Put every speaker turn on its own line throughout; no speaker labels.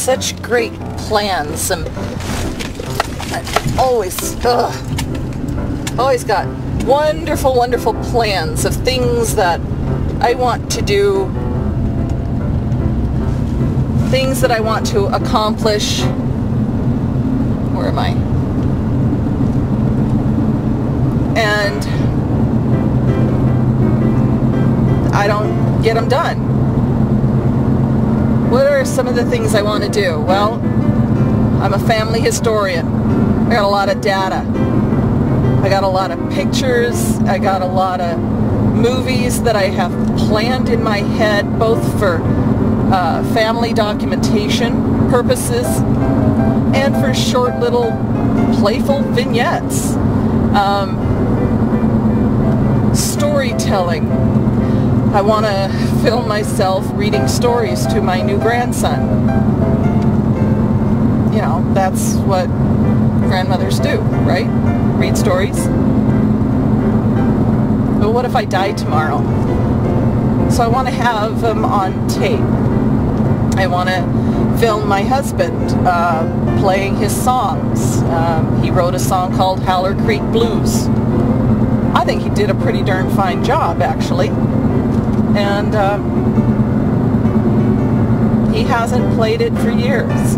such great plans, and always got wonderful, wonderful plans of things that I want to do, things that I want to accomplish. Where am I? And I don't get them done. What are some of the things I want to do? Well, I'm a family historian. I got a lot of data. I got a lot of pictures. I got a lot of movies that I have planned in my head, both for family documentation purposes and for short little playful vignettes. Storytelling. I want to film myself reading stories to my new grandson. You know, that's what grandmothers do, right? Read stories. But what if I die tomorrow? So I want to have them on tape. I want to film my husband playing his songs. He wrote a song called Howler Creek Blues. I think he did a pretty darn fine job, actually. And he hasn't played it for years.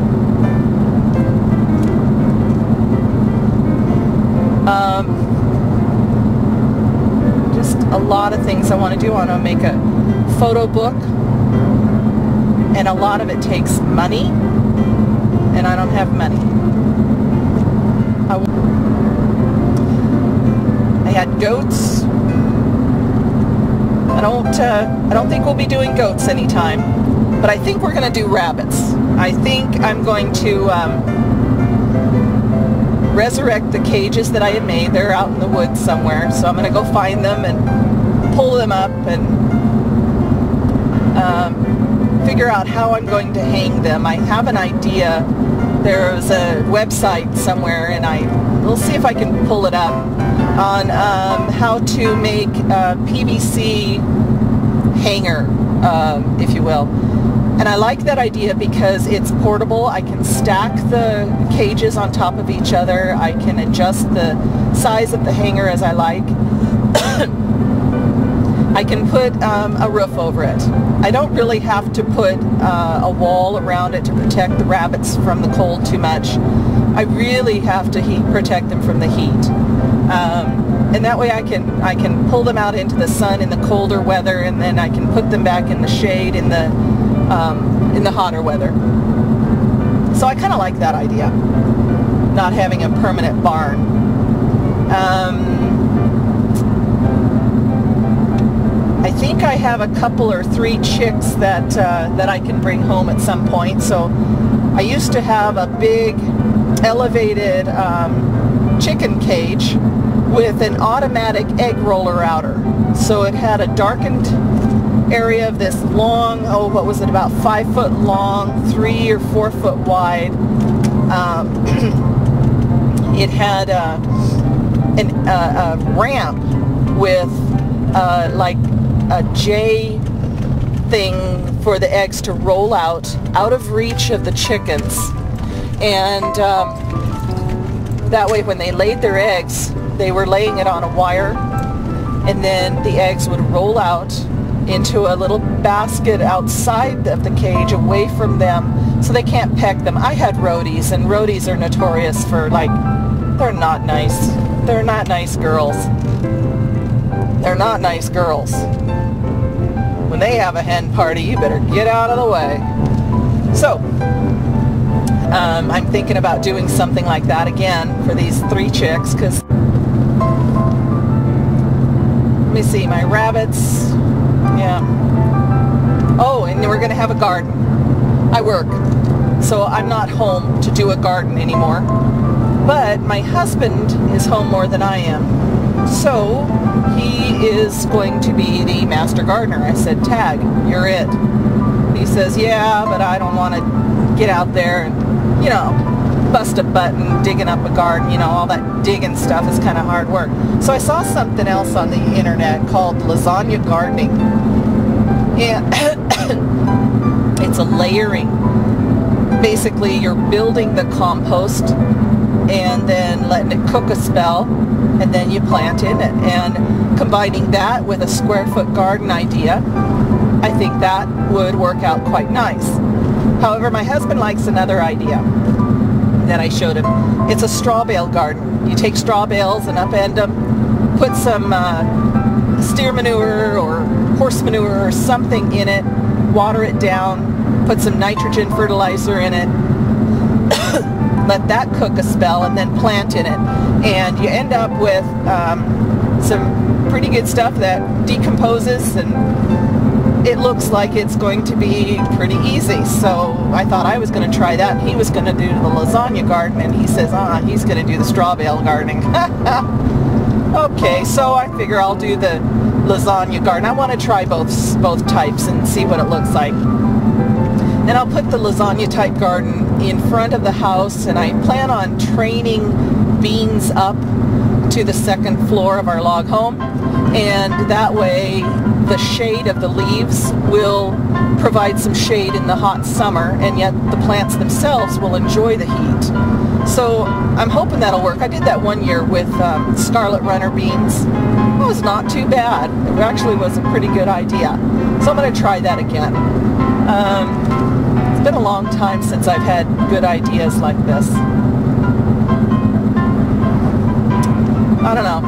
Just a lot of things I want to do. I want to make a photo book, and a lot of it takes money, and I don't have money. I had goats. I don't think we'll be doing goats anytime, but I think we're going to do rabbits. I think I'm going to resurrect the cages that I had made. They're out in the woods somewhere, so I'm going to go find them and pull them up and figure out how I'm going to hang them. I have an idea. There's a website somewhere, and we'll see if I can pull it up on how to make a PVC hanger, if you will. And I like that idea because it's portable. I can stack the cages on top of each other. I can adjust the size of the hanger as I like. I can put a roof over it. I don't really have to put a wall around it to protect the rabbits from the cold too much. I really have to protect them from the heat. And that way I can pull them out into the sun in the colder weather, and then I can put them back in the shade in the hotter weather. So I kind of like that idea, not having a permanent barn. I think I have a couple or 3 chicks that I can bring home at some point. So I used to have a big elevated chicken cage with an automatic egg roller outer. So it had a darkened area of this long, what was it, about 5 foot long, 3 or 4 foot wide. It had a ramp with like a J thing for the eggs to roll out of reach of the chickens. And that way when they laid their eggs, they were laying it on a wire, and then the eggs would roll out into a little basket outside of the cage away from them so they can't peck them. I had roadies, and roadies are notorious for, like, they're not nice. They're not nice girls. They're not nice girls. When they have a hen party, you better get out of the way. So, I'm thinking about doing something like that again for these 3 chicks, because, let me see, my rabbits, yeah. Oh, and we're going to have a garden. I work, so I'm not home to do a garden anymore. But my husband is home more than I am. So he is going to be the master gardener. I said, Tag, you're it. He says, yeah, but I don't want to get out there and, you know, bust a button digging up a garden. You know, all that digging stuff is kind of hard work. So I saw something else on the internet called lasagna gardening. And it's a layering basically you're building the compost and then letting it cook a spell, and then you plant in it. And combining that with a square foot garden idea, I think that would work out quite nice. However, my husband likes another idea that I showed him. It's a straw bale garden. You take straw bales and upend them, put some steer manure or horse manure or something in it, water it down, put some nitrogen fertilizer in it, let that cook a spell, and then plant in it. And you end up with some pretty good stuff that decomposes, and it looks like it's going to be pretty easy. So I thought I was going to try that, and he was going to do the lasagna garden, and he says, he's going to do the straw bale gardening. Okay, so I figure I'll do the lasagna garden. I want to try both types and see what it looks like. And I'll put the lasagna type garden in front of the house, and I plan on training beans up to the second floor of our log home, and that way the shade of the leaves will provide some shade in the hot summer, and yet the plants themselves will enjoy the heat. So I'm hoping that'll work. I did that one year with scarlet runner beans. It was not too bad. It actually was a pretty good idea. So I'm going to try that again. It's been a long time since I've had good ideas like this. I don't know.